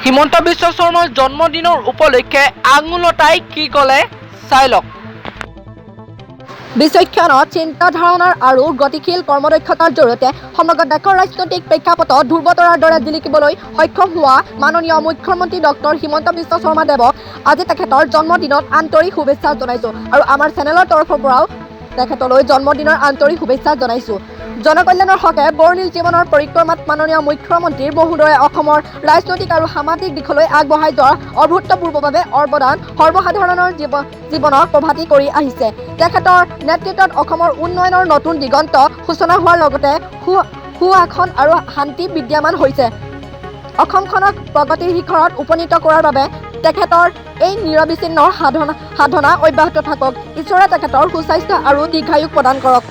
হিমন্ত বিশ্ব শৰ্মাৰ জন্মদিনৰ উপলক্ষে আঙুলতাই কি ক'লে চাই লওক। বিচক্ষণ চিন্তাধাৰণাৰ আৰু গতিশীল কৰ্মদক্ষতাৰ জৰিয়তে সমগ্ৰ দেশৰ ৰাজনৈতিক প্ৰেক্ষাপটত ধ্ৰুৱতৰাৰ দৰে জিলিকিবলৈ সক্ষম হোৱা মাননীয় মুখ্যমন্ত্ৰী ডক্টৰ হিমন্ত বিশ্ব শৰ্মা দেৱক আজি তেখেতৰ জন্মদিনত আন্তৰিক শুভেচ্ছা জনাইছোঁ আৰু আমাৰ চেনেলৰ তৰফৰ পৰাও তেখেতলৈ জন্মদিনৰ আন্তৰিক শুভেচ্ছা জনাইছোঁ। জনকল্যাণৰ হকে বৰ্ণিল জীৱনৰ পৰিক্ৰমাত মাননীয় মুখ্যমন্ত্ৰীৰ বহুদৰে অসমৰ ৰাজনৈতিক আৰু সামাজিক দিশলৈ আগবঢ়াই যোৱাৰ অভূতপূৰ্বভাৱে অৱদান সৰ্বসাধাৰণৰ জীৱনক প্ৰভাতী কৰি আহিছে। তেখেতৰ নেতৃত্বত অসমৰ উন্নয়নৰ নতুন দিগন্ত সূচনা হোৱাৰ লগতে সুশাসন আৰু শান্তি বিদ্যমান হৈছে। অসমখনক প্ৰগতিৰ শিখৰত উপনীত কৰাৰ বাবে তেখেতৰ এই নিৰবিচ্ছিন্ন সাধনা অব্যাহত থাকক। ঈশ্বৰে তেখেতৰ সুস্বাস্থ্য আৰু দীৰ্ঘায়ু প্ৰদান কৰক।